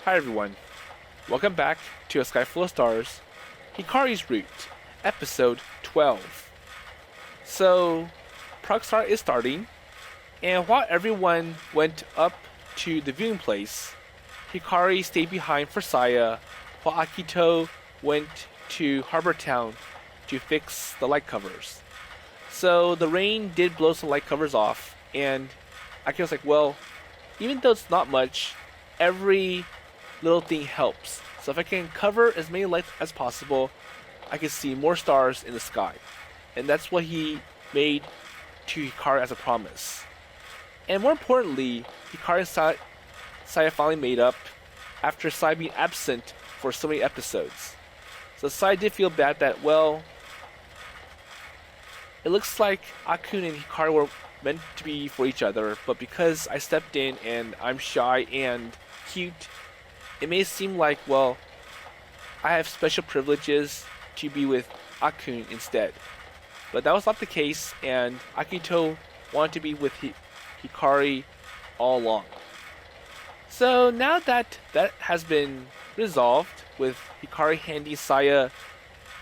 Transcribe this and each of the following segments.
Hi everyone, welcome back to A Sky Full of Stars, Hikari's Route, episode 12. So, Project Starlight is starting, and while everyone went up to the viewing place, Hikari stayed behind for Saya, while Akito went to Harbor Town to fix the light covers. So the rain did blow some light covers off, and Akito's like, well, even though it's not much, every little thing helps. So if I can cover as many lights as possible, I can see more stars in the sky. And that's what he made to Hikari as a promise. And more importantly, Hikari and Saya finally made up after Saya being absent for so many episodes. So Saya did feel bad that, well, it looks like Akun and Hikari were meant to be for each other, but because I stepped in and I'm shy and cute, it may seem like, well, I have special privileges to be with Akun instead. But that was not the case, and Akito wanted to be with Hikari all along. So now that that has been resolved, with Hikari handing Saya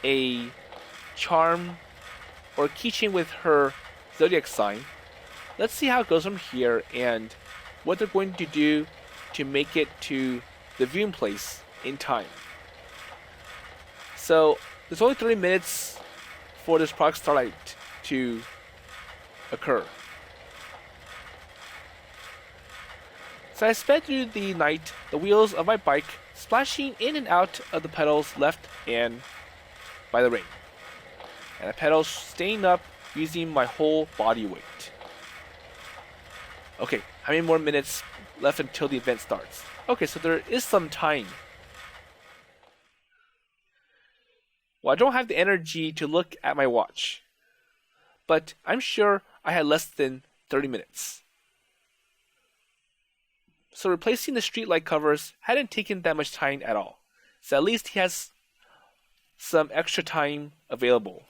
a charm or keychain with her zodiac sign, let's see how it goes from here and what they're going to do to make it to the viewing place in time. So there's only 30 minutes for this Project Starlight to occur. So I sped through the night, the wheels of my bike splashing in and out of the pedals left and by the rain, and the pedals staying up using my whole body weight. Okay, how many more minutes left until the event starts? Okay, so there is some time. Well, I don't have the energy to look at my watch, but I'm sure I had less than 30 minutes. So replacing the streetlight covers hadn't taken that much time at all. So at least he has some extra time available.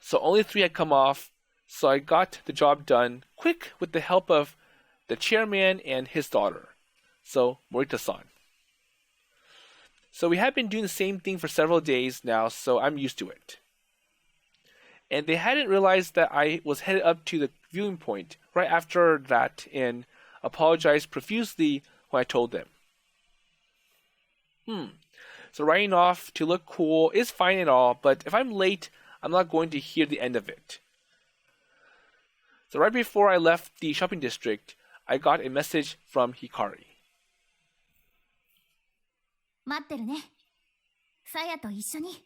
So only 3 had come off, so I got the job done quick with the help of the chairman and his daughter, so Morita-san. So we have been doing the same thing for several days now, so I'm used to it. And they hadn't realized that I was headed up to the viewing point right after that and apologized profusely when I told them. So riding off to look cool is fine and all, but if I'm late, I'm not going to hear the end of it. So right before I left the shopping district, I got a message from Hikari. 待ってるね。Sayaと一緒に。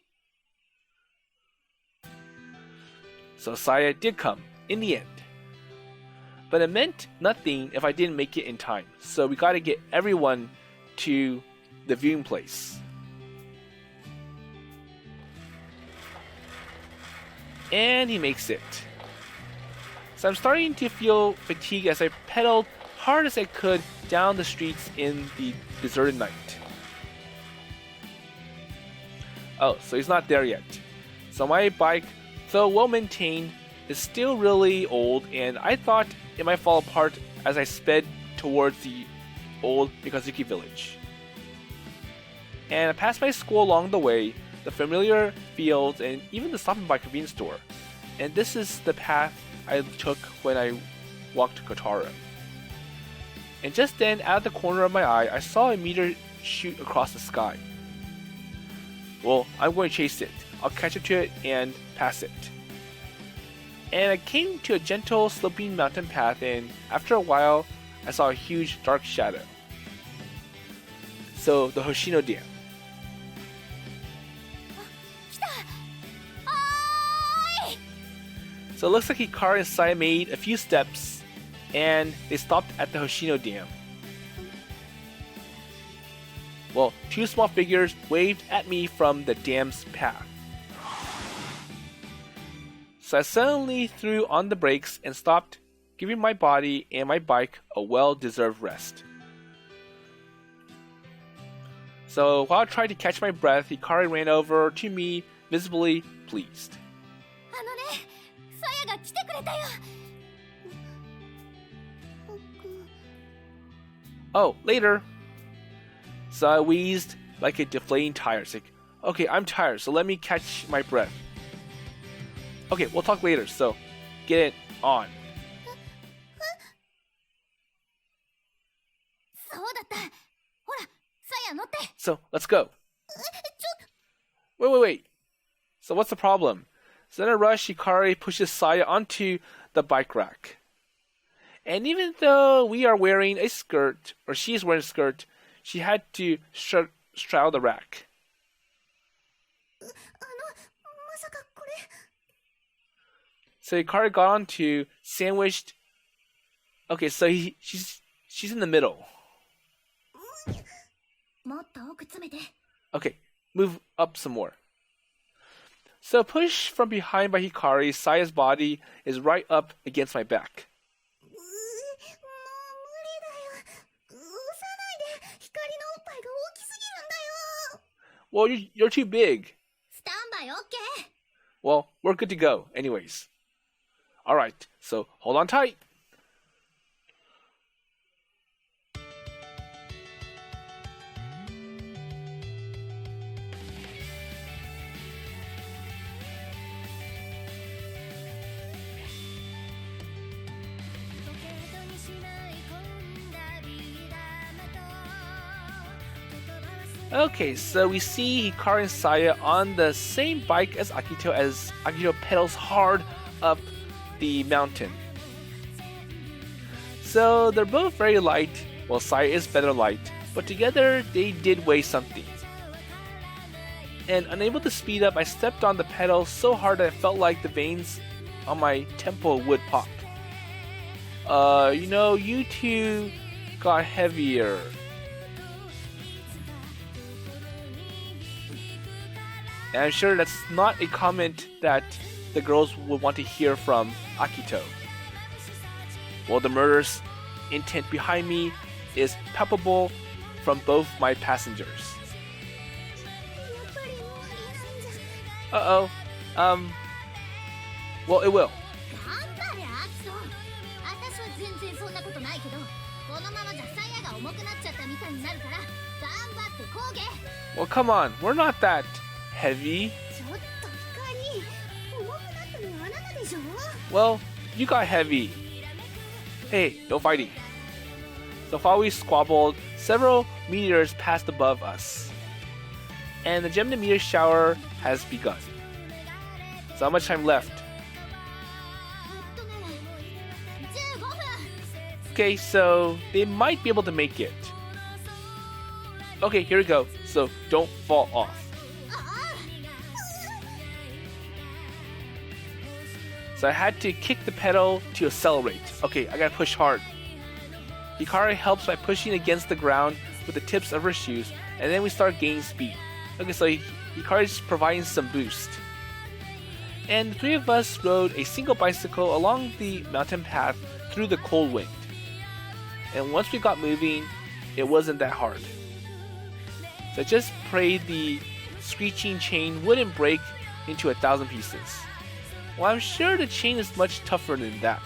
So Saya did come, in the end. But it meant nothing if I didn't make it in time, so we gotta get everyone to the viewing place. And he makes it. So I'm starting to feel fatigue as I pedaled hard as I could down the streets in the deserted night. Oh, so he's not there yet. So my bike, though well maintained, is still really old, and I thought it might fall apart as I sped towards the old Mikazuki village. And I passed my school along the way, the familiar fields, and even the stopping by convenience store. And this is the path I took when I walked Kotaro. And just then, out of the corner of my eye, I saw a meteor shoot across the sky. Well, I'm going to chase it. I'll catch up to it and pass it. And I came to a gentle sloping mountain path, and after a while, I saw a huge dark shadow. So, the Hoshino Dam. So it looks like Hikari and Saya made a few steps, and they stopped at the Hoshino Dam. Well, 2 small figures waved at me from the dam's path. So I suddenly threw on the brakes and stopped, giving my body and my bike a well-deserved rest. So while I tried to catch my breath, Hikari ran over to me, visibly pleased. あのね、Sayaが来てくれたよ。Oh, later. So I wheezed like a deflating tire. It's like, okay, I'm tired, so let me catch my breath. Okay, we'll talk later, so get it on. そうだった。ほら、さや乗って。 So, let's go. Wait. So what's the problem? So in a rush, Hikari pushes Saya onto the bike rack. And even though we are wearing a skirt, or she's wearing a skirt, she had to straddle the rack. まさかこれ。 So Hikari got onto, sandwiched. Okay, so she's in the middle. もっと奥詰めて。 Okay, move up some more. So pushed from behind by Hikari, Saya's body is right up against my back. もう無理だよ。押さないで。光のおっぱいが大きすぎるんだよ。 Well, you're too big. スタンバイオッケー。 Well, we're good to go, anyways. Alright, so hold on tight. Okay, so we see Hikari and Saya on the same bike as Akito pedals hard up the mountain. So they're both very light. Well, Saya is better light, but together they did weigh something. And unable to speed up, I stepped on the pedal so hard that I felt like the veins on my temple would pop. You two got heavier. And I'm sure that's not a comment that the girls would want to hear from Akito. Well, the murderous intent behind me is palpable from both my passengers. Uh-oh. Well, it will. 頑張れ、アキト。私は全然そんなことないけど、このままじゃサヤが重くなっちゃったみたいになるから、頑張ってこげ。 Well, come on. We're not that heavy. ちょっと光、重くなったのはあなたでしょ。 Well, you got heavy. Hey, no fighting. So while we squabbled, several meteors passed above us. And the Geminid Meteor Shower has begun. So how much time left? 15分。 Okay, so they might be able to make it. Okay, here we go. So don't fall off. So I had to kick the pedal to accelerate. Okay, I gotta push hard. Hikari helps by pushing against the ground with the tips of her shoes, and then we start gaining speed. Okay, so Hikari's providing some boost. And the three of us rode a single bicycle along the mountain path through the cold wind. And once we got moving, it wasn't that hard. So I just prayed the screeching chain wouldn't break into 1,000 pieces. Well, I'm sure the chain is much tougher than that.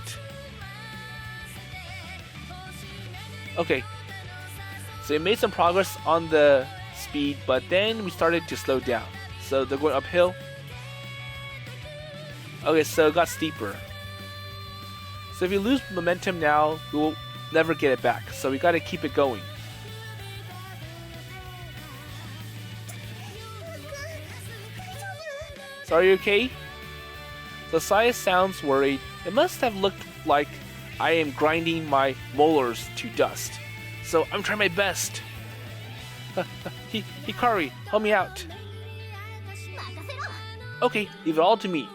Okay, so we made some progress on the speed, but then we started to slow down. So they're going uphill. Okay, so it got steeper. So if you lose momentum now, we will never get it back. So we gotta keep it going. So are you okay? So Saya sounds worried. It must have looked like I am grinding my molars to dust. So I'm trying my best. Hikari, help me out. Okay, leave it all to me.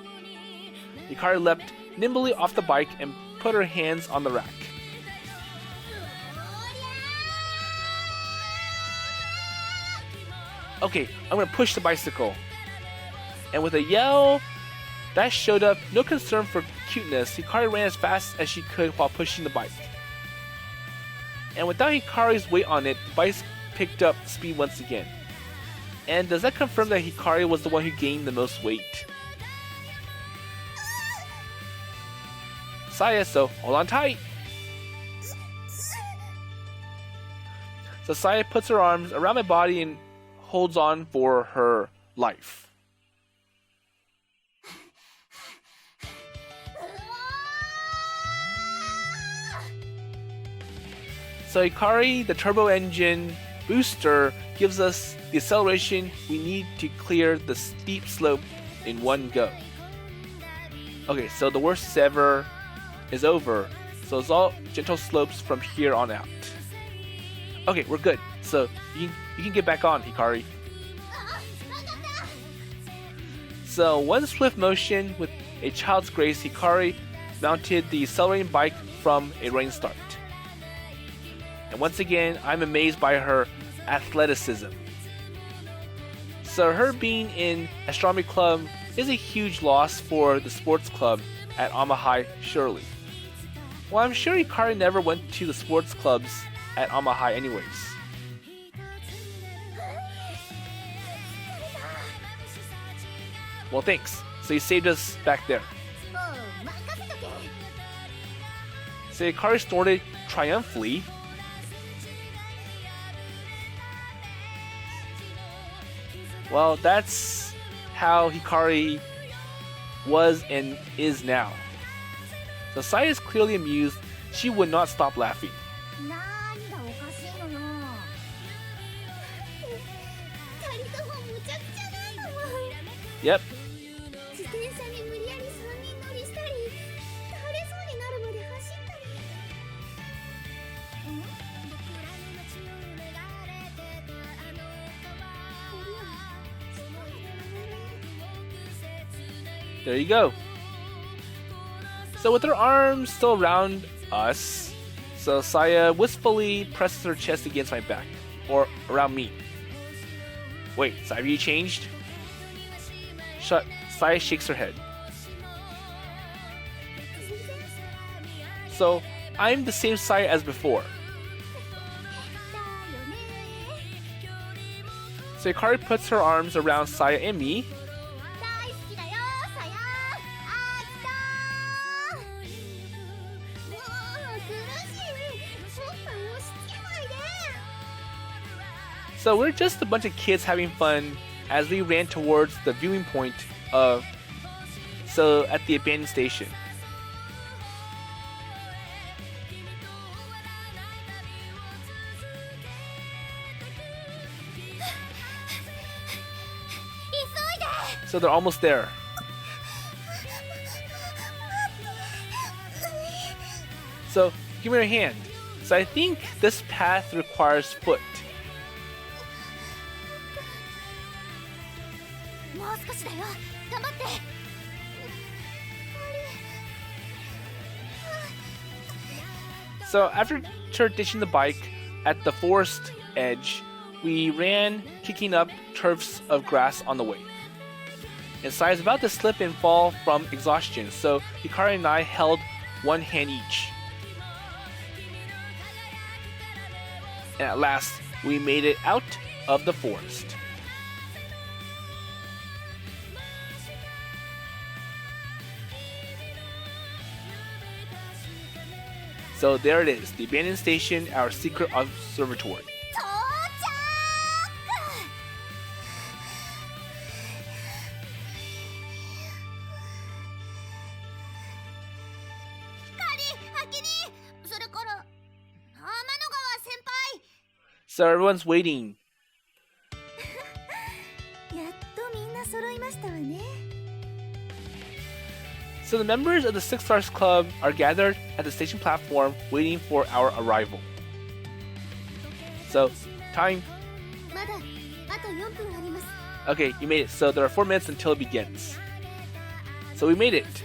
Hikari leapt nimbly off the bike and put her hands on the rack. Okay, I'm gonna push the bicycle. And with a yell that showed up no concern for cuteness, Hikari ran as fast as she could while pushing the bike. And without Hikari's weight on it, the bike picked up speed once again. And does that confirm that Hikari was the one who gained the most weight? Saya, so hold on tight. So Saya puts her arms around my body and holds on for her life. So Hikari, the turbo engine booster, gives us the acceleration we need to clear the steep slope in one go. Okay, so the worst ever is over. So it's all gentle slopes from here on out. Okay, we're good. So you can get back on, Hikari. So one swift motion with a child's grace, Hikari mounted the accelerating bike from a running start. And once again, I'm amazed by her athleticism. So her being in astronomy club is a huge loss for the sports club at Amahai, surely. Well, I'm sure Hikari never went to the sports clubs at Amahai anyways. Well, thanks. So you saved us back there. So Hikari snorted triumphantly. Well, that's how Hikari was and is now. So Saya is clearly amused. She would not stop laughing. Yep. There you go. So with her arms still around us, so Saya wistfully presses her chest against my back, or around me. Wait, so have you changed? Saya shakes her head. So I'm the same Saya as before. So Hikari puts her arms around Saya and me. So we're just a bunch of kids having fun as we ran towards the viewing point at the abandoned station. So they're almost there. So give me your hand. So I think this path requires foot. So after ditching the bike at the forest edge, we ran, kicking up turfs of grass on the way. And Saya is about to slip and fall from exhaustion, so Hikari and I held one hand each. And at last, we made it out of the forest. So there it is, the abandoned station, our secret observatory. So everyone's waiting. So the members of the Six Stars Club are gathered at the station platform waiting for our arrival. So, time. Okay, you made it. So there are 4 minutes until it begins. So we made it.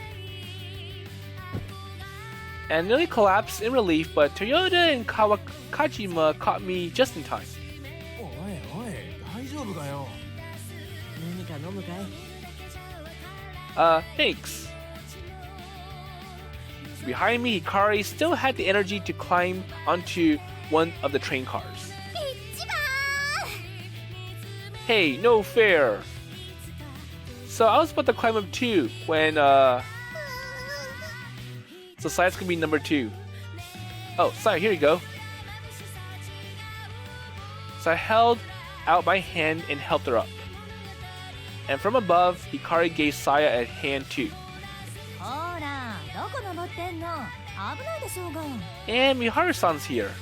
And nearly collapsed in relief, but Toyota and Kajima caught me just in time. Thanks. Behind me, Hikari still had the energy to climb onto one of the train cars. Hey, no fair. So I was about to climb up too when so Saya's gonna be number 2. Oh, Saya, here you go. So I held out my hand and helped her up. And from above, Hikari gave Saya a hand too. ほら、どこ登ってんの？危ないでしょうが。And Miharu-san's here. す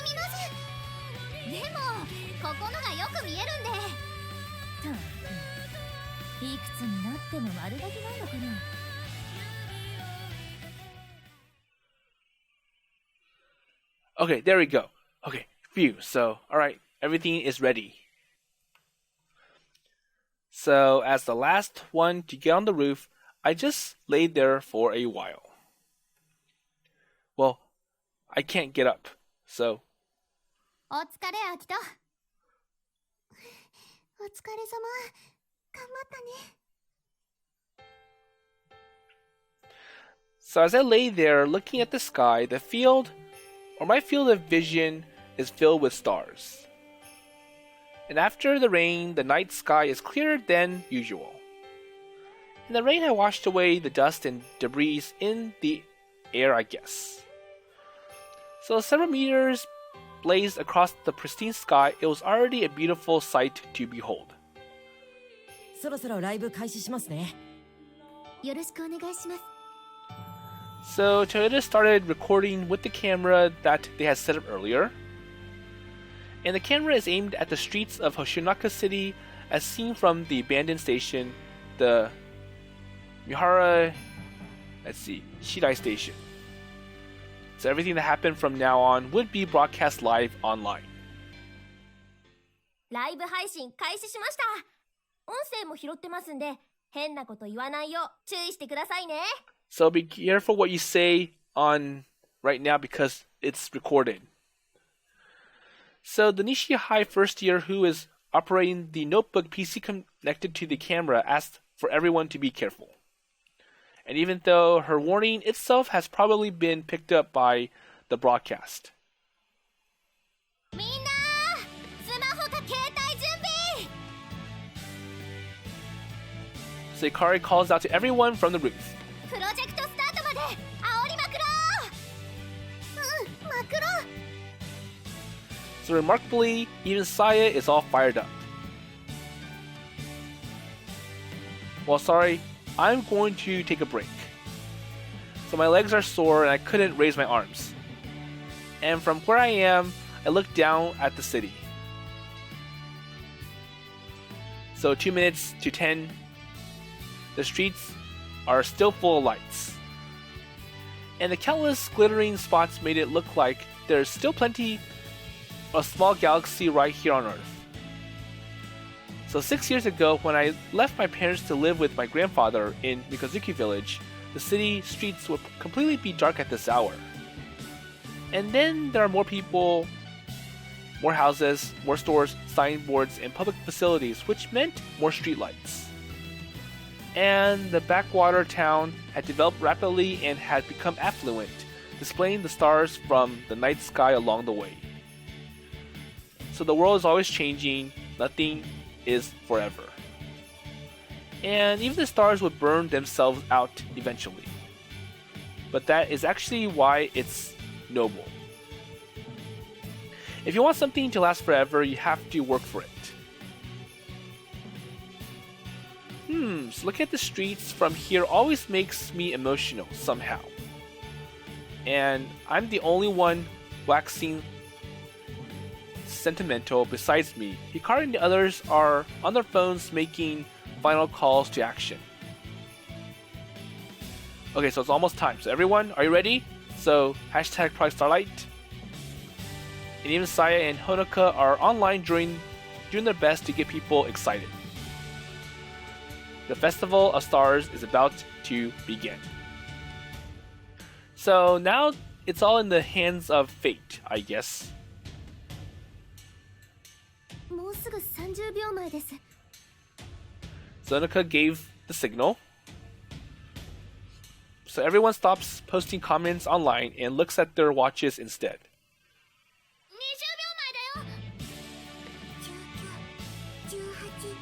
みません。でもここのがよく見えるんで。たく、いくつになっても丸書きなんだから。Okay, there we go. Okay, phew. So, alright, everything is ready. So, as the last one to get on the roof, I just laid there for a while. Well, I can't get up, so... お疲れ、アキト。お疲れ様。頑張ったね。So as I lay there looking at the sky, the field, or my field of vision, is filled with stars. And after the rain, the night sky is clearer than usual. And the rain had washed away the dust and debris in the air, I guess. So several meters blazed across the pristine sky. It was already a beautiful sight to behold. そろそろライブ開始しますね。よろしくお願いします。So Toyota started recording with the camera that they had set up earlier. And the camera is aimed at the streets of Hoshinoka City as seen from the abandoned station, the Shidai station. So everything that happened from now on would be broadcast live online. ライブ配信開始しました。音声も拾ってますんで、変なこと言わないよう注意してくださいね。So be careful what you say on right now because it's recorded. So the Nishi High first year who is operating the notebook PC connected to the camera asked for everyone to be careful. And even though her warning itself has probably been picked up by the broadcast. みんな、スマホと携帯準備。So Hikari calls out to everyone from the roof. プロジェクトスタートまで煽りまくろう。まくろう。So remarkably, even Saya is all fired up. Well, sorry, I'm going to take a break. So my legs are sore and I couldn't raise my arms. And from where I am, I look down at the city. So 2 minutes to 10, the streets are still full of lights. And the countless glittering spots made it look like there's still plenty of small galaxy right here on Earth. So 6 years ago, when I left my parents to live with my grandfather in Mikazuki village, the city streets would completely be dark at this hour. And then there are more people, more houses, more stores, signboards, and public facilities, which meant more streetlights. And the backwater town had developed rapidly and had become affluent, displaying the stars from the night sky along the way. So the world is always changing, nothing is forever. And even the stars would burn themselves out eventually. But that is actually why it's noble. If you want something to last forever, you have to work for it. So looking at the streets from here always makes me emotional somehow. And I'm the only one waxing sentimental besides me. Hikari and the others are on their phones making final calls to action. Okay, so it's almost time. So everyone, are you ready? So hashtag Project Starlight. And even Saya and Honoka are online doing their best to get people excited. The Festival of Stars is about to begin. So now it's all in the hands of fate, I guess. もうすぐ30秒前です。 Honoka gave the signal. So everyone stops posting comments online and looks at their watches instead. 20秒前だよ。19、18、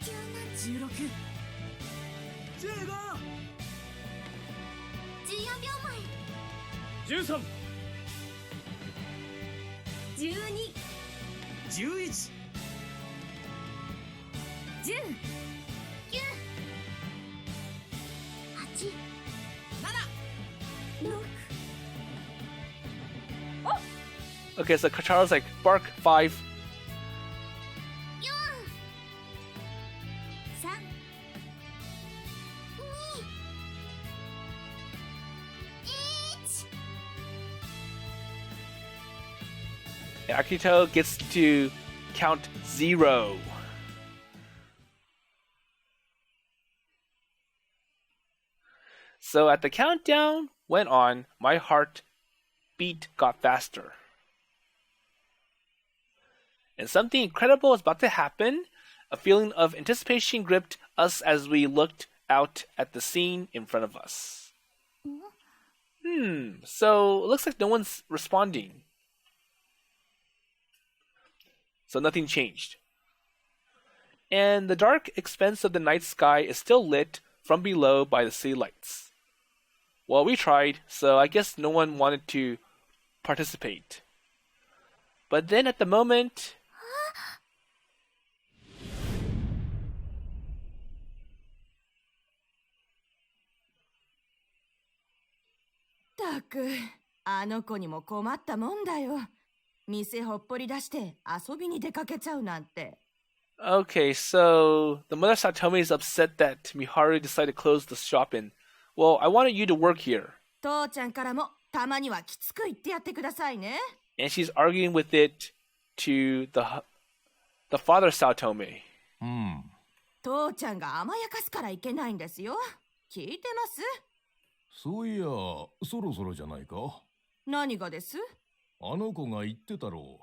17、16、15、14秒前。13、12、11、10、9、8、7、6、5、4、3、2、1、0。12、11、 10、 8、 6、 Okay, so Charles like bark 5. 3、 2、 1。 And Akito gets to count 0. So at the countdown went on, my heart beat got faster. And something incredible was about to happen. A feeling of anticipation gripped us as we looked out at the scene in front of us. So it looks like no one's responding. So nothing changed. And the dark expanse of the night sky is still lit from below by the city lights. Well, we tried, so I guess no one wanted to participate. But then at the moment... ったく、あの子にも困ったもんだよ。店ほっぽり出して遊びに出かけちゃうなんて。Okay, so the mother Saotome is upset that Miharu decided to close the shop and, well, I wanted you to work here. 父ちゃんからもたまにはきつく言ってやってくださいね。And she's arguing with it to the father Saotome. 父ちゃんが甘やかすからいけないんですよ。聞いてます？そういや、そろそろじゃないか。何がです？あの子が言ってたろ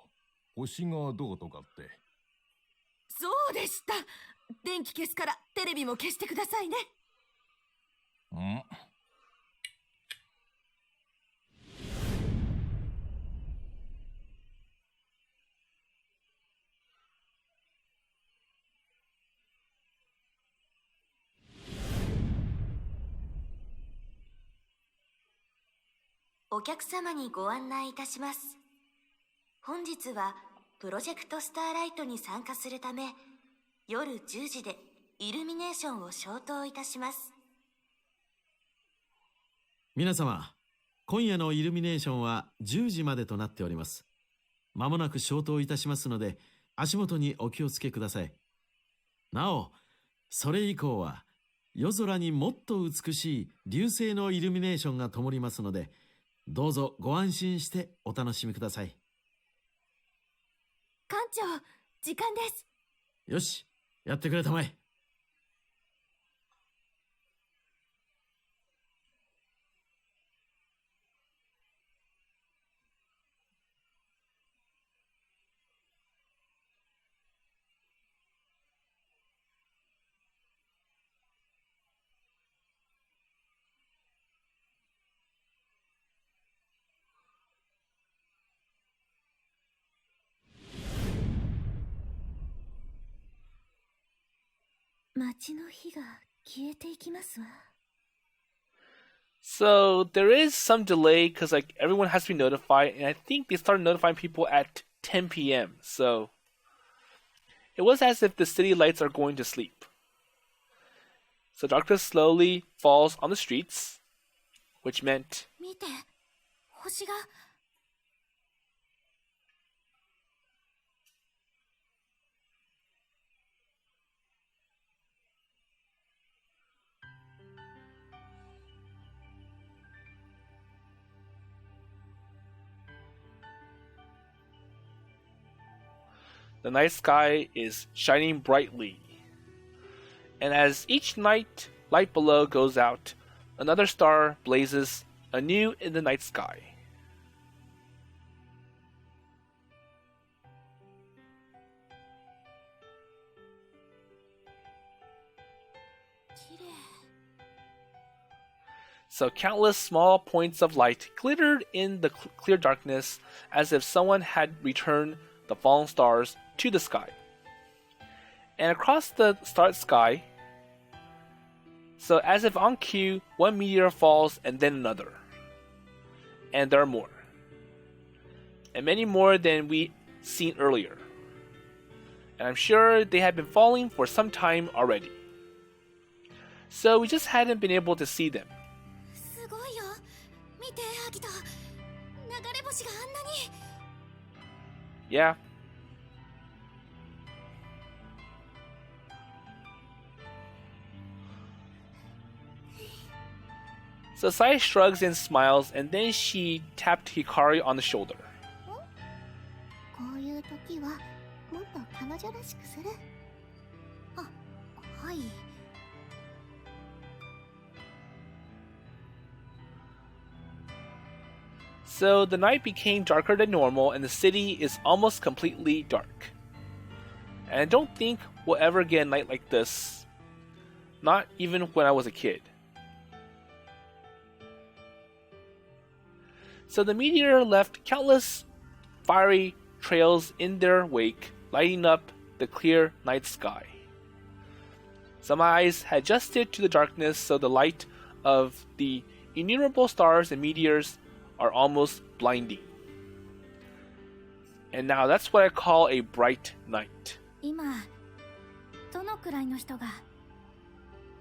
う。星がどうとかって。そうでした。電気消すからテレビも消してくださいね。お客様にご案内いたします。本日はプロジェクトスターライトに参加するため、夜10時でイルミネーションを消灯いたします。皆様、今夜のイルミネーションは10時までとなっております。まもなく消灯いたしますので、足元にお気をつけください。なお、それ以降は夜空にもっと美しい流星のイルミネーションが灯りますので、どうぞご安心してお楽しみください。館長、時間です。よし、やってくれたまえ。街の火が消えていきますわ。So there is some delay because like everyone has to be notified, and I think they started notifying people at 10 p.m. So it was as if the city lights are going to sleep. So darkness slowly falls on the streets, which meant 見て、星が。the night sky is shining brightly. And as each night light below goes out, another star blazes anew in the night sky. So countless small points of light glittered in the clear darkness as if someone had returned the fallen stars to the sky. And across the starlit sky, so as if on cue, one meteor falls and then another. And there are more. and many more than we seen earlier. And I'm sure they had been falling for some time already. So we just hadn't been able to see them. すごいよ。見て、アキト。流れ星があんなに。Yeah. So Saya shrugs and smiles, and then she tapped Hikari on the shoulder. こういう時はもっと彼女らしくする。あ、はい。So the night became darker than normal, and the city is almost completely dark. And I don't think we'll ever get a night like this. Not even when I was a kid. So the meteor left countless fiery trails in their wake, lighting up the clear night sky. So my eyes had adjusted to the darkness, so the light of the innumerable stars and meteors are almost blinding. And now that's what I call a bright night. 今どのくらいの人が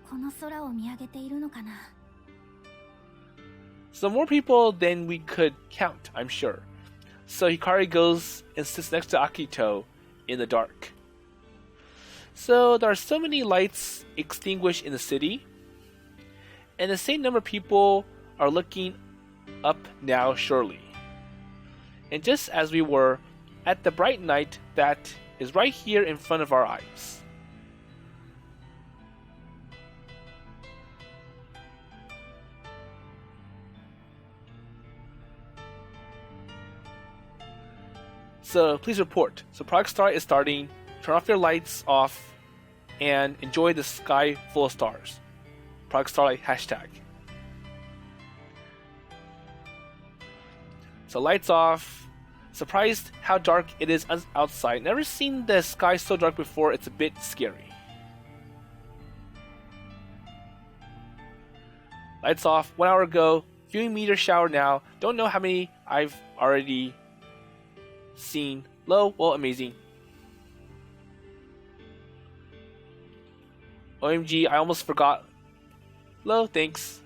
この空を見上げているのかな。 So more people than we could count, I'm sure. So Hikari goes and sits next to Akito in the dark. So there are so many lights extinguished in the city, and the same number of people are looking up now surely. And just as we were at the bright night that is right here in front of our eyes. So please report. So Project Starlight is starting. Turn off your lights off and enjoy the sky full of stars. Project Starlight hashtag. So lights off. Surprised how dark it is outside. Never seen the sky so dark before. It's a bit scary. Lights off. 1 hour ago. Viewing meteor shower now. Don't know how many I've already seen. Low, well, amazing. OMG, I almost forgot. Low, thanks.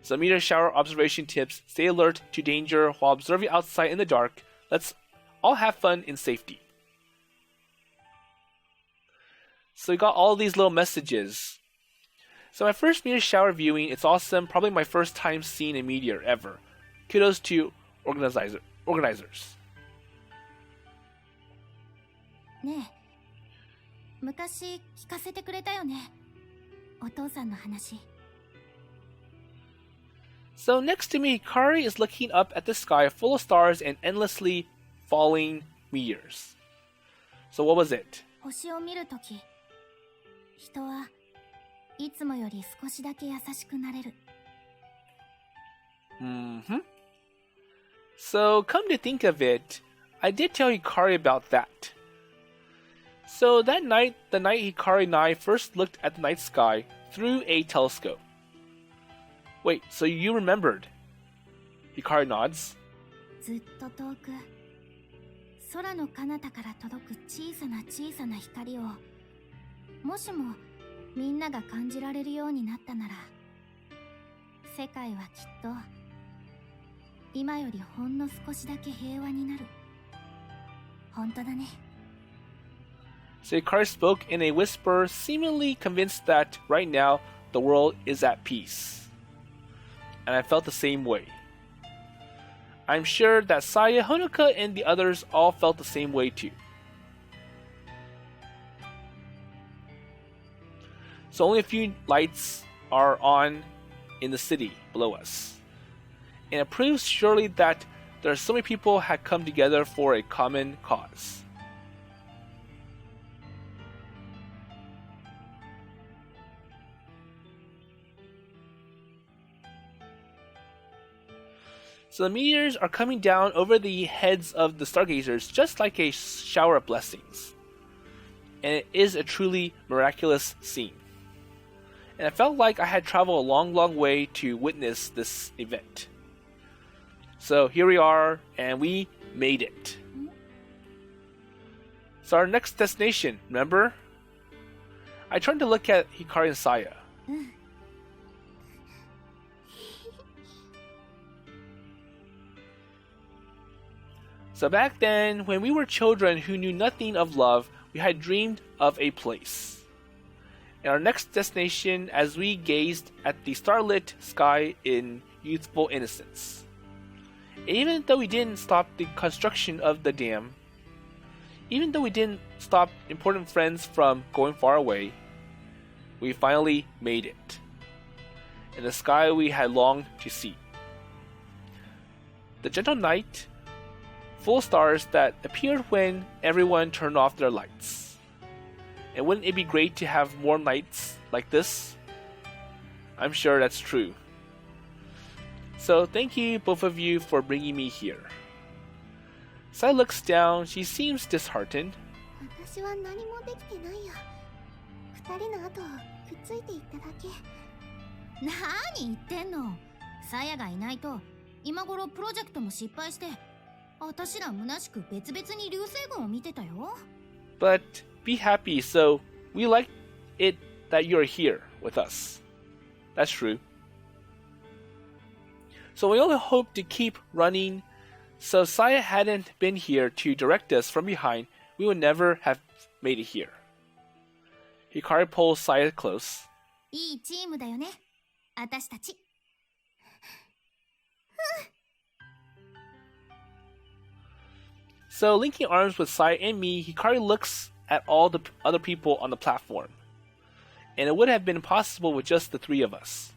So meteor shower observation tips. Stay alert to danger while observing outside in the dark. Let's all have fun in safety. So we got all these little messages. So my first meteor shower viewing, it's awesome. Probably my first time seeing a meteor ever. Kudos to organizers. ねえ、昔聞かせてくれたよね。お父さんの話。 So next to me, Hikari is looking up at the sky full of stars and endlessly falling meteors. So what was it? 星を見るとき、人はいつもより少しだけ優しくなれる。 So come to think of it, I did tell Hikari about that. So that night, the night Hikari and I first looked at the night sky through a telescope. Wait, so you remembered? Hikari nods. ずっと遠く、空の彼方から届く小さな小さな光を、もしもみんなが感じられるようになったなら、世界はきっと今よりほんの少しだけ平和になる。本当だね。 So Hikari spoke in a whisper, seemingly convinced that right now the world is at peace. And I felt the same way. I'm sure that Saya, Honoka, and the others all felt the same way too. So only a few lights are on in the city below us. And it proves surely that there are so many people had come together for a common cause. So the meteors are coming down over the heads of the stargazers just like a shower of blessings. And it is a truly miraculous scene. And I felt like I had traveled a long, long way to witness this event. So here we are, and we made it. So our next destination, remember? I turned to look at Hikari and Saya. So back then, when we were children who knew nothing of love, we had dreamed of a place. And our next destination as we gazed at the starlit sky in youthful innocence. And even though we didn't stop the construction of the dam, even though we didn't stop important friends from going far away, we finally made it. In the sky we had longed to see. The gentle night, full of stars that appeared when everyone turned off their lights. And wouldn't it be great to have more nights like this? I'm sure that's true. So thank you, both of you, for bringing me here. Sai looks down. She seems disheartened. 私は何もできてないよ。二人の後をくっついていっただけ。何言ってんの。サヤがいないと今頃プロジェクトも失敗して、私ら虚しく別々に流星群を見てたよ。But be happy. So we like it that you're here with us. That's true. So we only hope to keep running. So if Saya hadn't been here to direct us from behind, we would never have made it here. Hikari pulls Saya close. いいチームだよね。私たち。So linking arms with Saya and me, Hikari looks at all the other people on the platform. And it would have been impossible with just the three of us.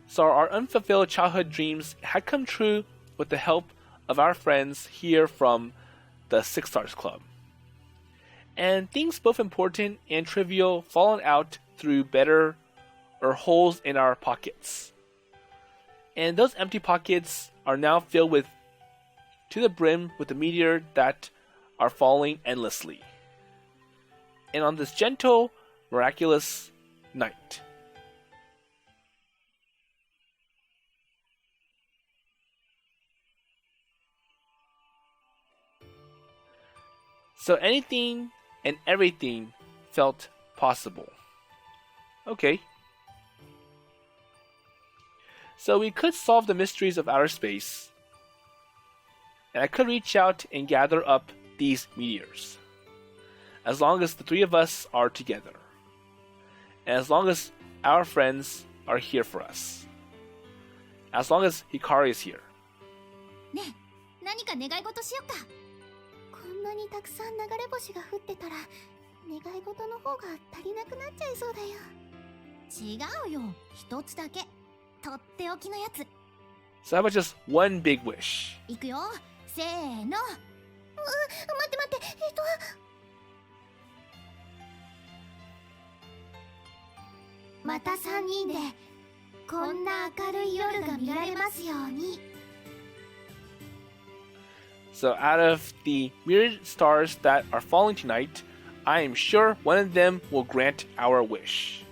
So our unfulfilled childhood dreams had come true with the help of our friends here from the Six Stars Club. And things both important and trivial fallen out through better or holes in our pockets. And those empty pockets are now filled with to the brim with the meteor that are falling endlessly. And on this gentle, miraculous night. So anything and everything felt possible. Okay. So we could solve the mysteries of outer space. And I could reach out and gather up these meteors. As long as the three of us are together. And as long as our friends are here for us. As long as Hikari is here. ねえ、何か願い事しよっか。こんなにたくさん流れ星が降ってたら、願い事の方が足りなくなっちゃいそうだよ。違うよ、一つだけ。とっておきのやつ。So how about just one big wish? いくよ、せーの。待って待って、また3人でこんな明るい夜が見られますように。So out of the myriad stars that are falling tonight, I am sure one of them will grant our wish.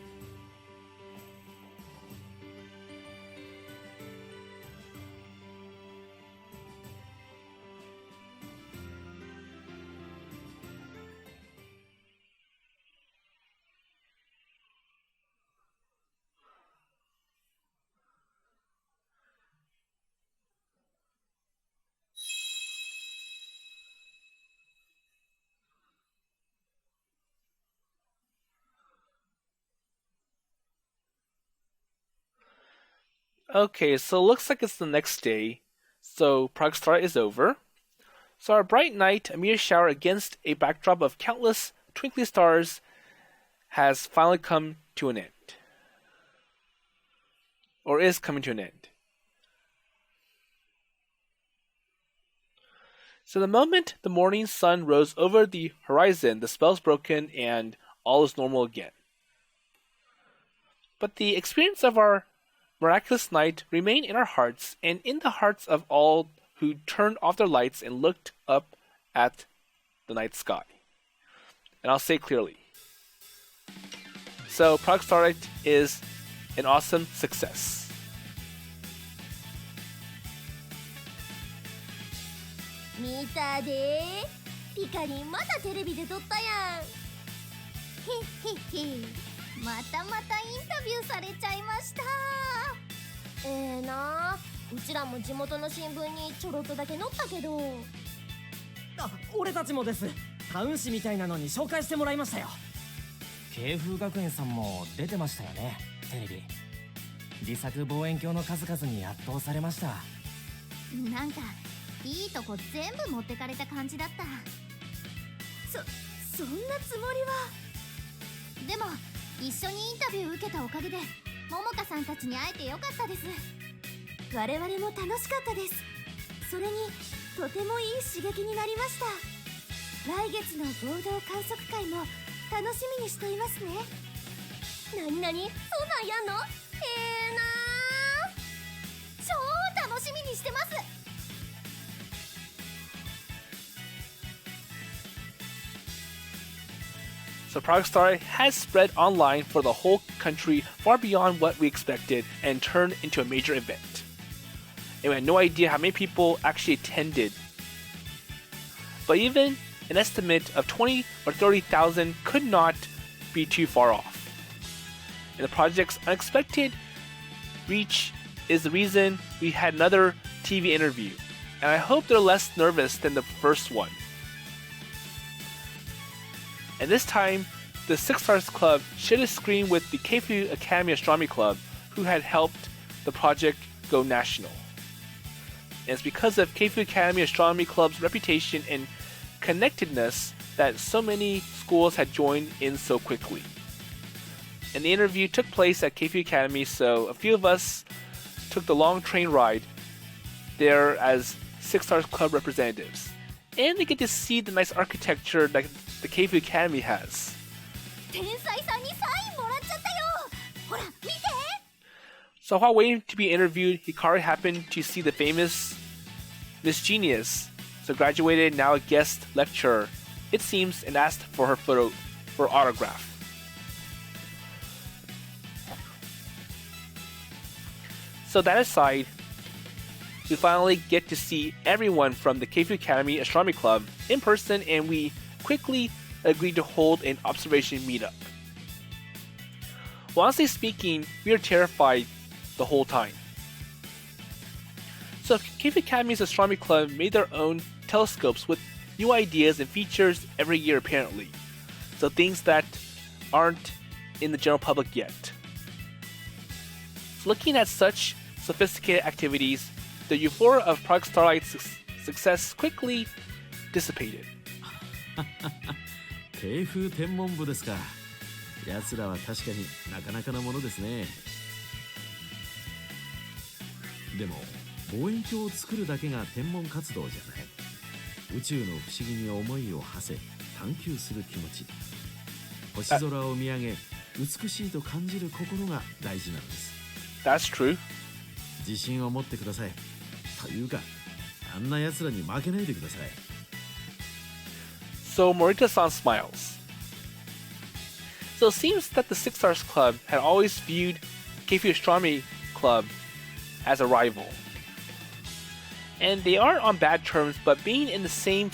Okay, so it looks like it's the next day. So Project Starlight is over. So our bright night, a meteor shower against a backdrop of countless twinkling stars, has finally come to an end. Or is coming to an end. So the moment the morning sun rose over the horizon, the spell's broken and all is normal again. But the experience of our miraculous night remained in our hearts and in the hearts of all who turned off their lights and looked up at the night sky. And I'll say clearly. So Project Starlight is an awesome success. 見たでピカリンまたテレビで撮ったやん。へへへ、またまたインタビューされちゃいました。なあ、うちらも地元の新聞にちょろっとだけ載ったけど。あ、俺たちもです。タウン誌みたいなのに紹介してもらいましたよ。慶風学園さんも出てましたよね、テレビ。自作望遠鏡の数々に圧倒されました。なんかいいとこ全部持ってかれた感じだった。そんなつもりは。でも一緒にインタビュー受けたおかげで桃香さんたちに会えてよかったです。我々も楽しかったです。それにとてもいい刺激になりました。来月の合同観測会も楽しみにしていますね。なになに、そんなんやんの？なー、超楽しみにしてます。So Project Starlight has spread online for the whole country far beyond what we expected and turned into a major event. And we had no idea how many people actually attended. But even an estimate of 20 or 30,000 could not be too far off. And the project's unexpected reach is the reason we had another TV interview. And I hope they're less nervous than the first one. And this time, the Six Stars Club shared a screen with the Keifu Academy Astronomy Club, who had helped the project go national. And it's because of Keifu Academy Astronomy Club's reputation and connectedness that so many schools had joined in so quickly. And the interview took place at Keifu Academy, so a few of us took the long train ride there as Six Stars Club representatives. And they get to see the nice architecture that the Keifu Academy has. 天才さんにサインもらっちゃったよ。ほら見て。 So while waiting to be interviewed, Hikari happened to see the famous Miss Genius, so graduated, now a guest lecturer, it seems, and asked for her photo for autograph. So that aside, we finally get to see everyone from the Keifu Academy Astronomy Club in person, and we quickly agreed to hold an observation meetup. Well, honestly speaking, we were terrified the whole time. So Keifu Academy's Astronomy Club made their own telescopes with new ideas and features every year apparently. So things that aren't in the general public yet. So looking at such sophisticated activities, the euphoria of Project Starlight's success quickly dissipated. 京風天文部ですか。奴らは確かになかなかなものですね。でも望遠鏡を作るだけが天文活動じゃない。宇宙の不思議に思いを馳せ探求する気持ち、星空を見上げ美しいと感じる心が大事なんです。 That's true. 自信を持ってください。というか、あんな奴らに負けないでください。 So Morita-san smiles. So it seems that the Six Stars Club had always viewed Keifu Astronomy Club as a rival. And they aren't on bad terms, but being in the same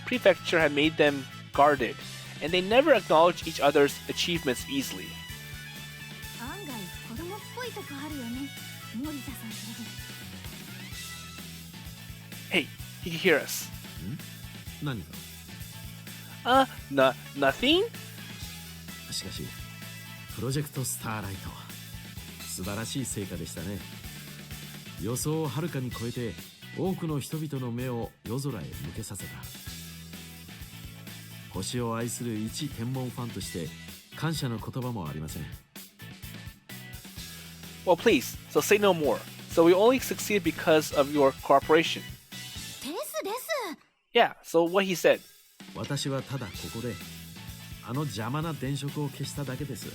prefecture had made them guarded, and they never acknowledged each other's achievements easily. 案外子供っぽいとこあるよね、森田さん。 Hey, he can hear us. 何か Nothing? しかし、プロジェクトスターライト、素晴らしい成果でしたね。予想をはるかに超えて、多くの人々の目を夜空へ向けさせた。星を愛する一天文ファンとして、感謝の言葉もありません。Well, please, so say no more. So we only succeeded because of your cooperation. ですです。 Yeah, so what he said. 私はただここであの邪魔な電飾を消しただけです。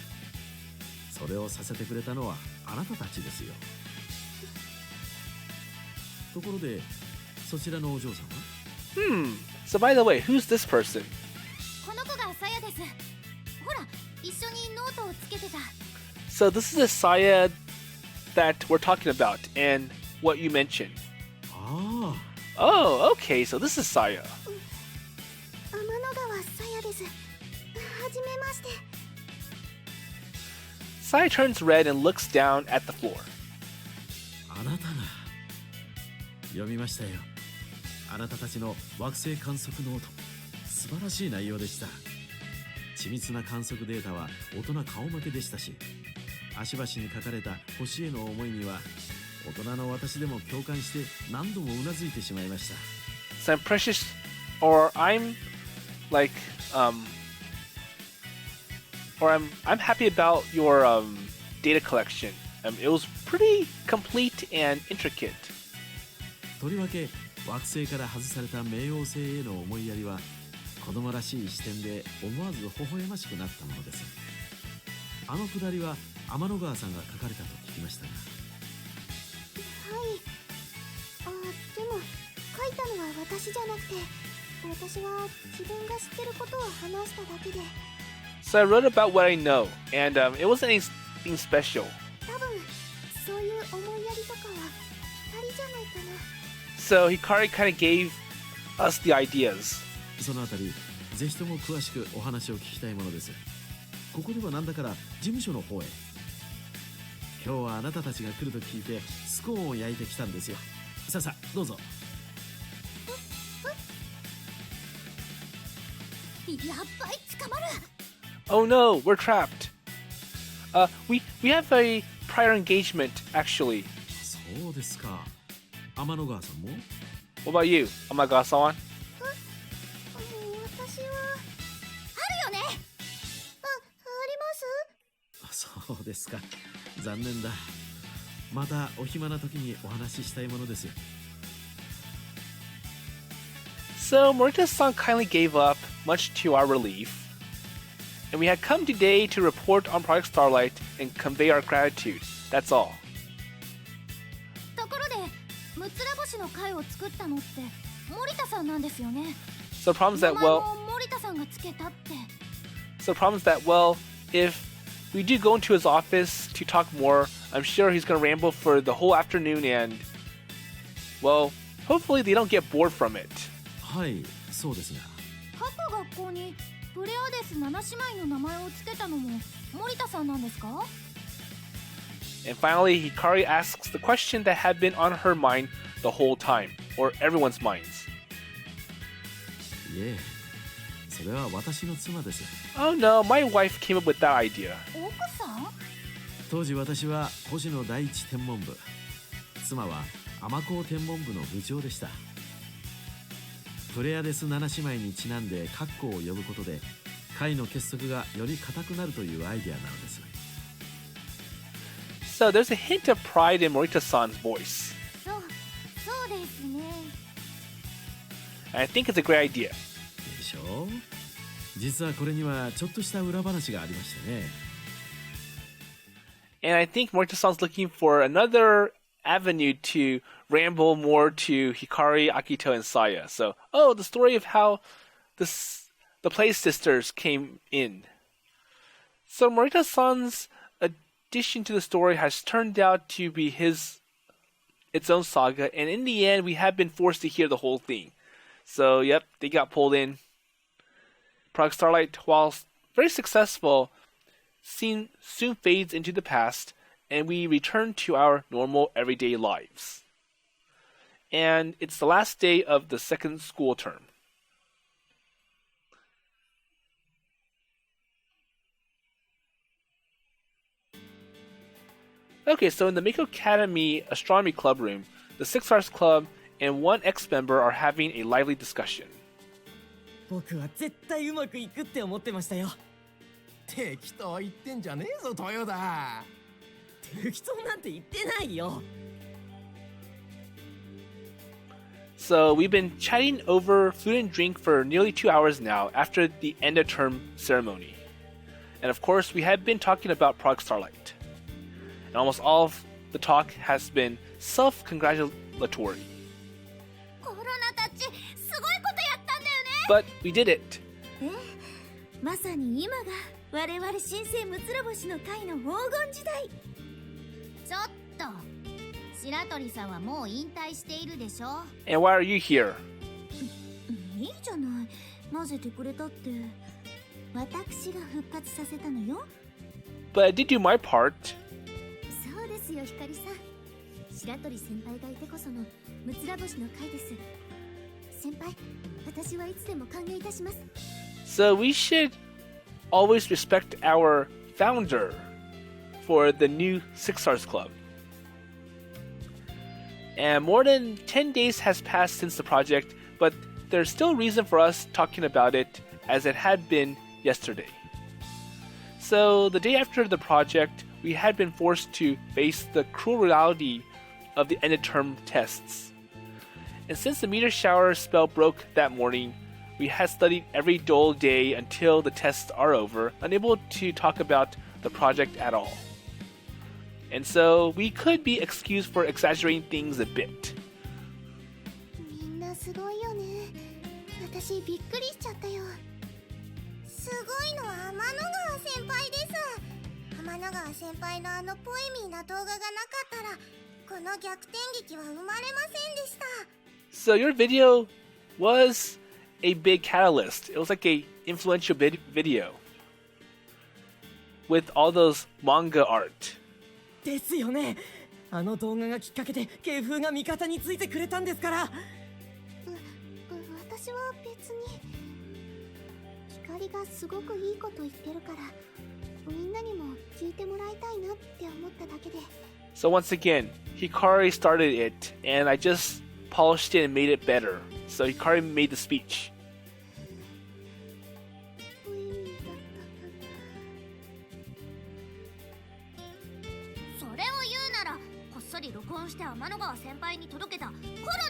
それをさせてくれたのはあなたたちですよ。ところでそちらのお嬢さんは？ So by the way, who's this person? この子がさやです。ほら、一緒にノートをつけてた。 So this is the Saya that we're talking about and what you mentioned. ああ、Oh, okay, so this is Saya. 天の川さやです。はじめまして。 Saya turns red and looks down at the floor. あなたが読みましたよ。あなたたちの惑星観測ノート、素晴らしい内容でした。緻密な観測データは大人顔負けでしたし、足橋に書かれた星への思いには大人の私でも共感して何度もうなずいてしまいました。 So I'm precious, or I'm like, or I'm happy about your data collection. It was pretty complete and intricate. とりわけ惑星から外された冥王星への思いやりは子供らしい視点で思わず微笑ましくなったものです。あのくだりは天の川さんが書かれたと聞きましたが。はい。でも書いたのは私じゃなくて、私は自分が知ってることを話しただけで。 So I wrote about what I know, and it wasn't anything special. 多分そういう思いやりとかは光じゃないかな。 So Hikari kind of gave us the ideas. そのあたりぜひとも詳しくお話を聞きたいものです。ここではなんだから事務所の方へ。今日はあなたたちが来ると聞いてスコーンを焼いてきたんですよ。さあさあどうぞ。やっばい、捕まる。 Oh no, we're trapped. We have a prior engagement actually. そうですか。天の川さんも？ What about you, Amagawa-san? 私はあるよね。あります。そうですか。残念だ。またお暇な時にお話ししたいものですよ。 So Morita-san kindly gave up, much to our relief. And we had come today to report on Project Starlight and convey our gratitude. That's all. ところでむつら星の会を作ったのって森田さんなんですよね。 So the problem is that, 名前 well, も森田さんがつけたって。 so the problem is that, well, if we do go into his office to talk more, I'm sure he's going to ramble for the whole afternoon and, well, hopefully they don't get bored from it. はい、そうですが。各学校にプレアデス7姉妹の名前をつけたのも森田さんなんですか？ And finally, Hikari asks the question that had been on her mind the whole time, or everyone's minds. いえ、それは私の妻です。 Oh no, my wife came up with that idea. 奥さん？当時私は星野第一天文部、妻は天高天文部の部長でした。プレアデス7姉妹にちなんでカッコを呼ぶことで会の結束がより固くなるというアイデアなのです。 So there's a hint of pride in Morita-san's voice. そうですね。 And I think it's a great idea. でしょう？実はこれにはちょっとした裏話がありましてね。 And I think Morita-san's looking for another avenue to ramble more to Hikari, Akito, and Saya. So, the story of how the Play Sisters came in. So Morita-san's addition to the story has turned out to be its own saga, and in the end, we have been forced to hear the whole thing. So, yep, they got pulled in. Project Starlight, while very successful, soon fades into the past, and we return to our normal everyday lives. And it's the last day of the second school term. Okay, so in the Miko Academy Astronomy Club room, the 6 Arts Club and one ex-member are having a lively discussion. 僕は絶対うまくいくって思ってましたよ。適当言ってんじゃねえぞ豊田。適当なんて言ってないよ。 So we've been chatting over food and drink for nearly 2 hours now after the end of term ceremony. And of course, we have been talking about Project Starlight. And almost all of the talk has been self-congratulatory. コロナたちすごいことやったんだよね。 But we did it. まさに今が我々新生むつら星の会の黄金時代。ちょっと白鳥さんはもう引退しているでしょ。 And why are you here? いいじゃない。混ぜてくれたって。私が復活させたのよ。 But I did do my part. そうですよ、ひかりさん。白鳥先輩がいてこそのむつら星の会です。先輩、私はいつでも歓迎いたします。 So we should always respect our founder for the new Six Stars Club. And more than 10 days has passed since the project, but there's still reason for us talking about it as it had been yesterday. So the day after the project, we had been forced to face the cruel reality of the end of term tests. And since the meteor shower spell broke that morning, we had studied every dull day until the tests are over, unable to talk about the project at all. And so we could be excused for exaggerating things a bit. みんなすごいよね。私びっくりしちゃったよ。すごいのは天の川先輩です。天の川先輩のあのポエミーな動画がなかったら、この逆転劇は生まれませんでした。 So your video was a big catalyst. It was like a influential video with all those manga art. ですよね。あの動画がきっかけで系風が味方についてくれたんですから。私は別に。光がすごくいいこと言ってるから、みんなにも聞いてもらいたいなって思っただけで。 So once again, Hikari started it, and I just polished it and made it better. So Hikari made the speech. ポエミーだったんだな。それを言うならこっそり録音して天の川先輩に届けたコロ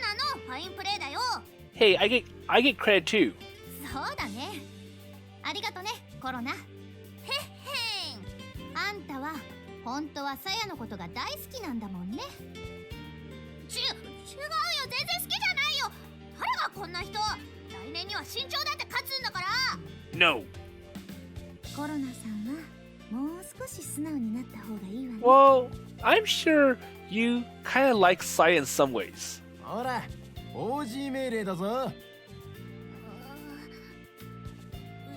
ナのファインプレーだよ。 Hey, I get credit too. そうだね。ありがとね、コロナ。へっへん。あんたは本当はさやのことが大好きなんだもんね。違うよ、全然好きじゃないよ。誰がこんな人。来年には身長だって勝つんだから。 No. コロナさんはもう少し素直になった方がいいわね。 Well, I'm sure you kind of like Saya in some ways. ほら、OG 命令だぞ。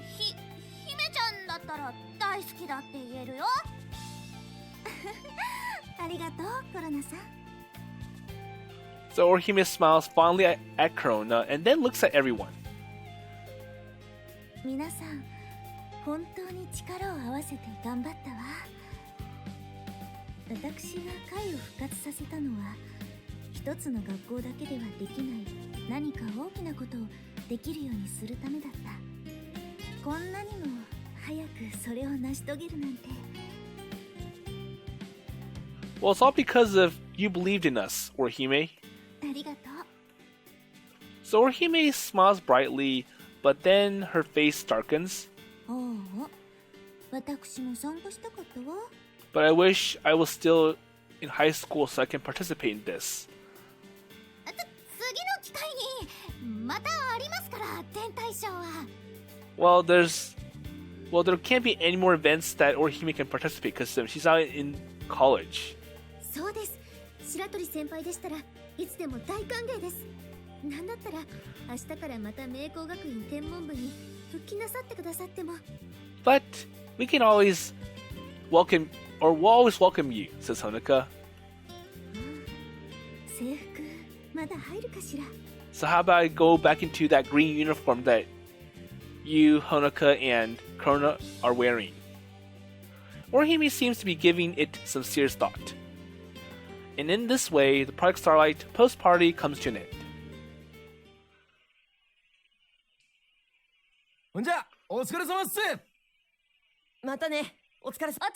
姫ちゃんだったら大好きだって言えるよ。ありがとう、コロナさん。 So Orihime smiles fondly at Corona and then looks at everyone. 皆さん、本当に力を合わせて頑張ったわ。私が会を復活させたのは、一つの学校だけではできない何か大きなことをできるようにするためだった。こんなにも早くそれを成し遂げるなんて。 Well, it's all because of you believed in us, Orihime. ありがとう。 So Orihime smiles brightly, but then her face darkens. おお、私も参加したかったわ。 But I wish I was still in high school so I can participate in this. 次の機会にまたありますから、天体ショーは。Well, there can't be any more events that Orihime can participate because she's not in college. そうです。白鳥先輩でしたらいつでも大歓迎です。なんだったら明日からまた明光学院天文部に復帰なさってくださっても。 But we can always welcome, or we'll always welcome you, says Honoka. 制服まだ入るかしら。 So how about I go back into that green uniform that you, Honoka, and Corona are wearing? Orihime seems to be giving it some serious thought. And in this way, the Project Starlight post-party comes to an end. ほんじゃ、お疲れ様っす。またね。お疲れ様です、先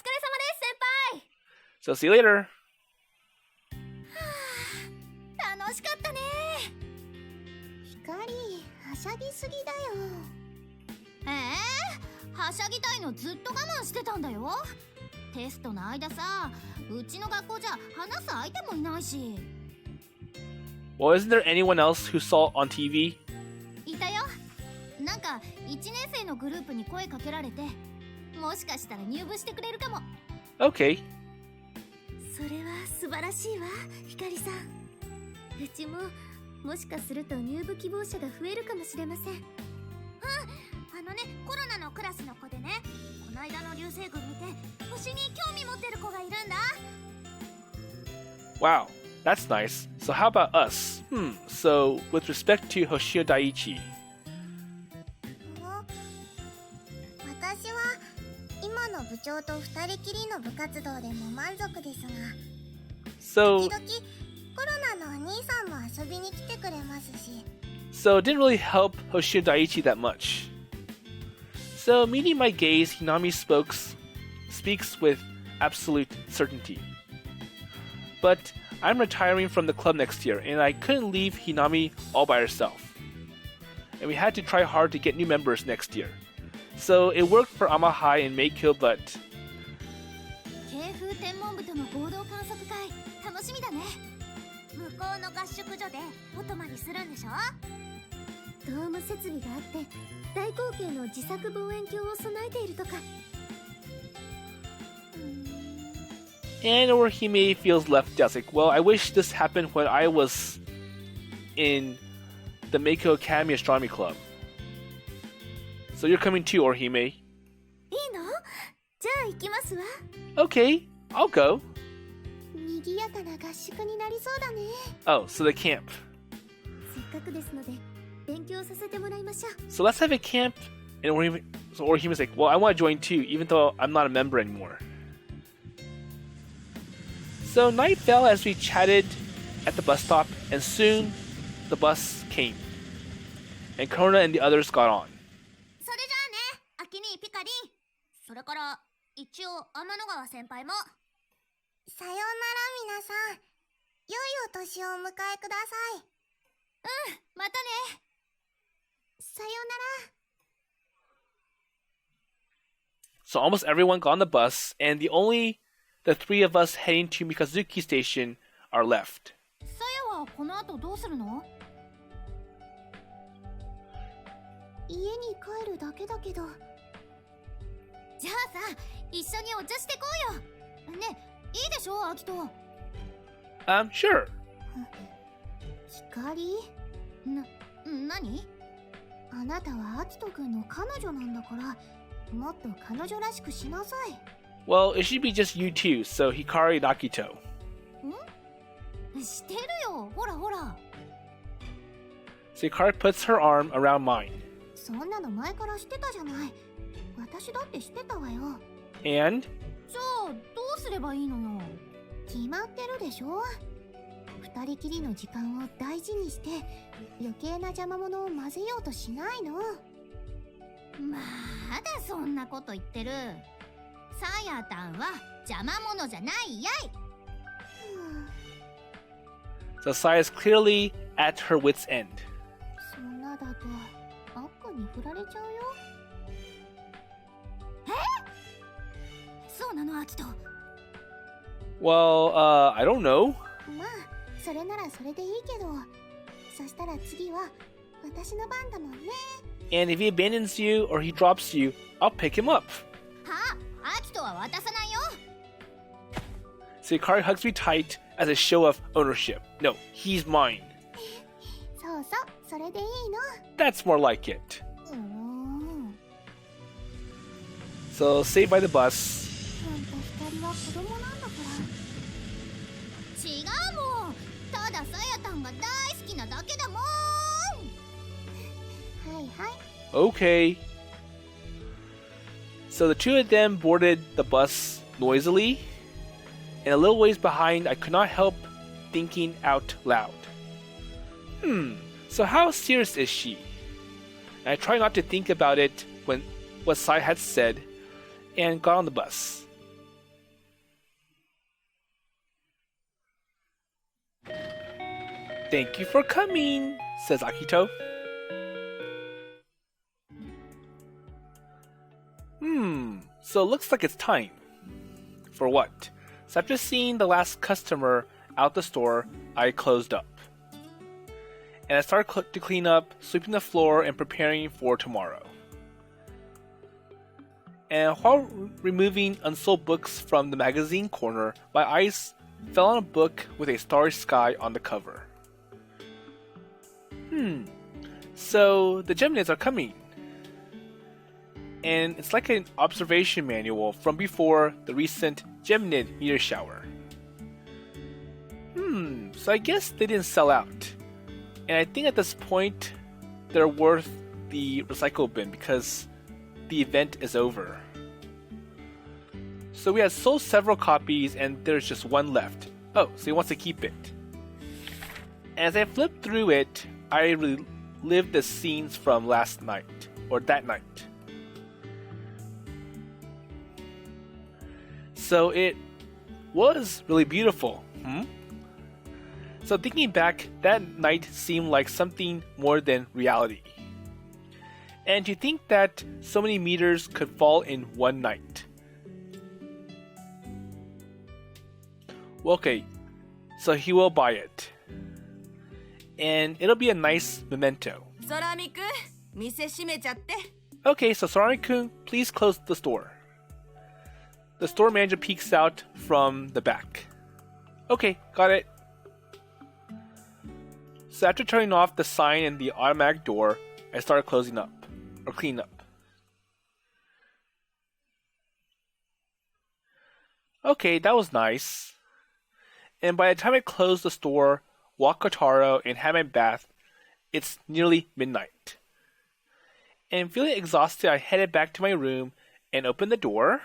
輩。 So see you later. 楽しかったね。光はしゃぎすぎだよ。はしゃぎたいのずっと我慢してたんだよ。テストの間さ、うちの学校じゃ話す相手もいないし。 Well, isn't there anyone else who saw it on TV? いたよ。なんか1年生のグループに声かけられて、もしかしたら入部してくれるかも。 Okay. それは素晴晴らしいわ、ひかりさん。うちももしかすると入部希望者が増えるかもしれません。コロナのクラスの子でね、この間の流星群見て星に興味持ってる子がいるんだ。 Wow, that's nice. So how about us? So with respect to Hoshino Daiichi, 私は今の部長と二人きりの部活動でも満足ですが、 so 時々コロナのお兄さんも遊びに来てくれますし。 so it didn't really help Hoshino Daiichi that much. So meeting my gaze, Hinami speaks with absolute certainty. But I'm retiring from the club next year, and I couldn't leave Hinami all by herself. And we had to try hard to get new members next year. So it worked for Amahai and Meikyo, but 京風天文部との合同観測会楽しみだね。向こうの合宿所でお泊まりするんでしょ。ドーム設備があって大口径の自作望遠鏡を備えているとか。and Orihime feels left out. It's like, well, I wish this happened when I was in the Meiko Academy Astronomy Club. So you're coming too, Orihime. いいの？じゃあ行きますわ。 Okay, I'll go. 賑やかな合宿になりそうだね。 Oh, so the camp. せっかくですので勉強させてもらいましょう。 So let's have a camp. And Orihime's like, well, I want to join too, even though I'm not a member anymore. So night fell as we chatted at the bus stop, and soon the bus came. And Corona and the others got on. それじゃあね、アキニーピカリン。それから一応天の川先輩も。さようなら皆さん。良いお年をお迎えください。またね。さようなら。 So almost everyone got on the bus, and the three of us heading to Mikazuki Station are left. さやはこの後どうするの？家に帰るだけだけど。じゃあさ、一緒にお茶してこうよ。ね、いいでしょ、アキト。Sure. 光？何？あなたはアキト君の彼女なんだから、もっと彼女らしくしなさい。Well, it should be just you two, so Hikari and Akito. してるよ、ほらほら。 So Hikari puts her arm around mine. そんなの前から知ってたじゃない。私だって知ってたわよ。 And? じゃあ、どうすればいいのよ。決まってるでしょ。二人きりの時間を大事にして余計な邪魔者を混ぜようとしないの。まだそんなこと言ってる。さやたんは邪魔者じゃないやい。So Saya is clearly at her wit's end. そんなだとアッコに振られちゃうよ。そうなの、アキト。Well, I don't know. まあそれならそれでいいけど、そしたら次は私の番だもんね。 And if he abandons you or he drops you, I'll pick him up. はあ、アキトは渡さないよ。 So Hikari hugs me tight as a show of ownership. No, he's mine. そうそう、それでいいの。 That's more like it. So saved by the bus. あんた光は子供なんだから。違うもん。たださやたんが大好きなだけだもん。はいはい。 Okay. So the two of them boarded the bus noisily, and a little ways behind, I could not help thinking out loud. So how serious is she? And I tried not to think about it when what Sai had said, and got on the bus. Thank you for coming, says Akito. So it looks like it's time. For what? So after seeing the last customer out the store, I closed up. And I started to clean up, sweeping the floor, and preparing for tomorrow. And while removing unsold books from the magazine corner, my eyes fell on a book with a starry sky on the cover. So the Geminids are coming. And it's like an observation manual from before the recent Geminid Meteor Shower. So I guess they didn't sell out. And I think at this point, they're worth the recycle bin because the event is over. So we had sold several copies and there's just one left. Oh, so he wants to keep it. As I flipped through it, I relived the scenes from last night, or that night. So it was really beautiful. So thinking back, that night seemed like something more than reality. And to think that so many meters could fall in one night. Well, okay, so he will buy it. And it'll be a nice memento. ソラミくん、店閉めちゃって。 Okay, so Sorami-kun, please close the store. The store manager peeks out from the back. Okay, got it. So after turning off the sign and the automatic door, I started cleaning up. Okay, that was nice. And by the time I closed the store, walked Kotaro, and had my bath, it's nearly midnight. And feeling exhausted, I headed back to my room and opened the door.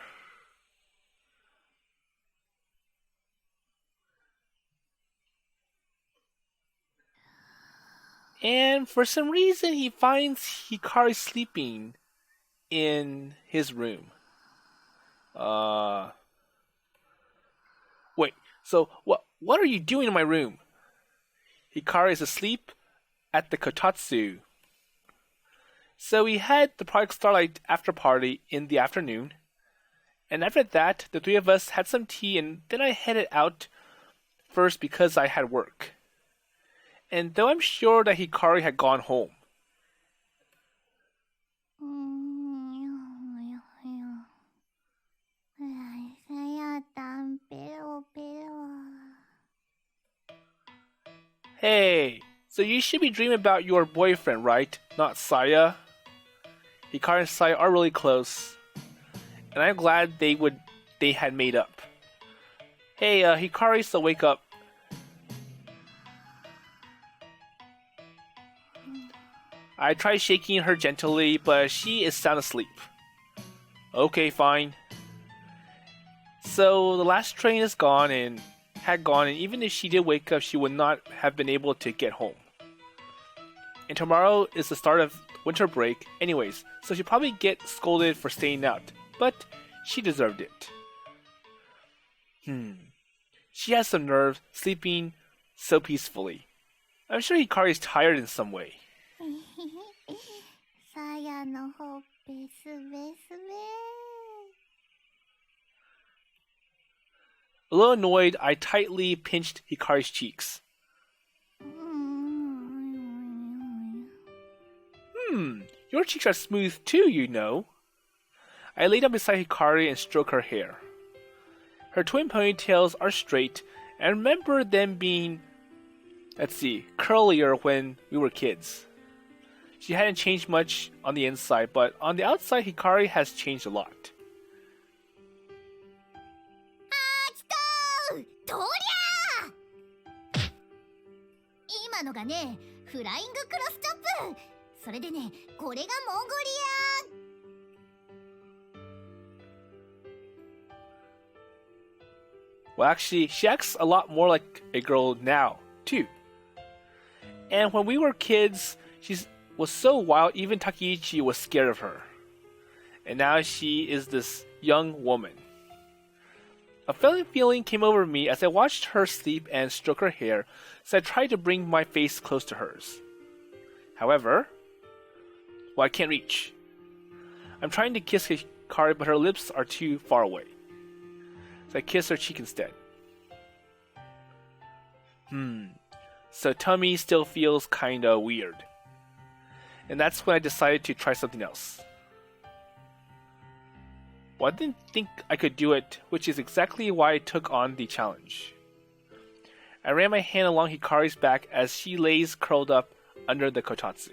And for some reason, he finds Hikari sleeping in his room. Wait, so what are you doing in my room? Hikari is asleep at the kotatsu. So we had the Project Starlight after party in the afternoon. And after that, the three of us had some tea and then I headed out first because I had work. And though I'm sure that Hikari had gone home. Hey, so you should be dreaming about your boyfriend, right? Not Saya. Hikari and Saya are really close. And I'm glad they had made up. Hey, Hikari, so wake up. I tried shaking her gently, but she is sound asleep. Okay, fine. So the last train is gone and had gone, and even if she did wake up, she would not have been able to get home. And tomorrow is the start of winter break anyways, so she'll probably get scolded for staying out, but she deserved it. She has some nerve, sleeping so peacefully. I'm sure Hikari is tired in some way. さやのほっぺすべすべ。 A little annoyed, I tightly pinched Hikari's cheeks. Your cheeks are smooth too, you know. I lay down beside Hikari and stroked her hair. Her twin ponytails are straight, and I remember them being, curlier when we were kids. She hadn't changed much on the inside, but on the outside, Hikari has changed a lot. とりゃー！今のがね、フライングクロスチョップ。それでね、これがモンゴリア。 Well, actually, she acts a lot more like a girl now, too. And when we were kids, she was so wild, even Takeichi was scared of her. And now she is this young woman. A funny feeling came over me as I watched her sleep and stroke her hair, so I tried to bring my face close to hers. However, I can't reach. I'm trying to kiss Hikari, but her lips are too far away. So I kiss her cheek instead. So tummy still feels kinda weird. And that's when I decided to try something else. Well, I didn't think I could do it, which is exactly why I took on the challenge. I ran my hand along Hikari's back as she lays curled up under the kotatsu.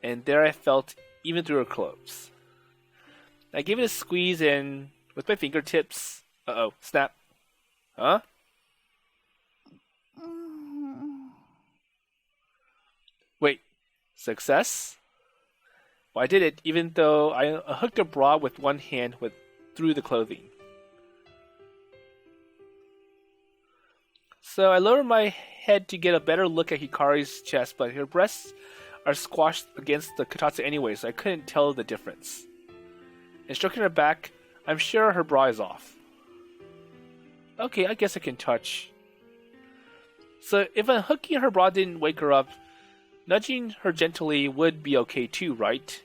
And there I felt even through her clothes. I gave it a squeeze and, with my fingertips... Uh-oh, snap. Huh? Wait, success? Well, I did it even though I hooked a bra with one hand through the clothing. So I lowered my head to get a better look at Hikari's chest, but her breasts are squashed against the kotatsu anyway, so I couldn't tell the difference. And stroking her back, I'm sure her bra is off. Okay, I guess I can touch. So if unhooking her bra didn't wake her up, nudging her gently would be okay too, right?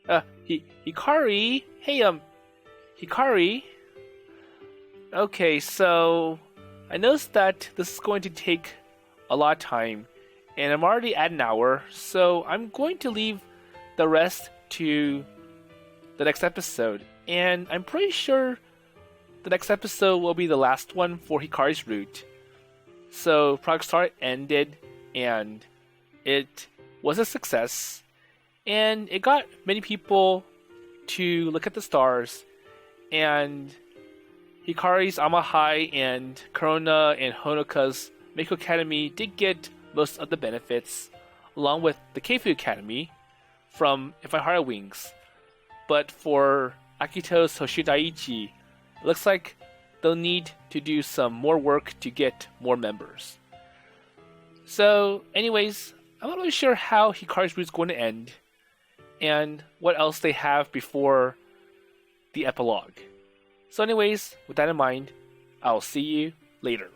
Hikari? Hey, Hikari? Okay, so I noticed that this is going to take a lot of time, and I'm already at an hour, so I'm going to leave the rest to the next episode. And I'm pretty sure the next episode will be the last one for Hikari's Route. So Project Starlight ended, and it was a success, and it got many people to look at the stars, and Hikari's Amahai and Corona and Honoka's Meiko Academy did get most of the benefits, along with the Keifu Academy from If I Hire Wings. But for Akito's Hoshidaiichi, it looks like they'll need to do some more work to get more members. So, anyways, I'm not really sure how Hikari's Route is going to end, and what else they have before the epilogue. So anyways, with that in mind, I'll see you later.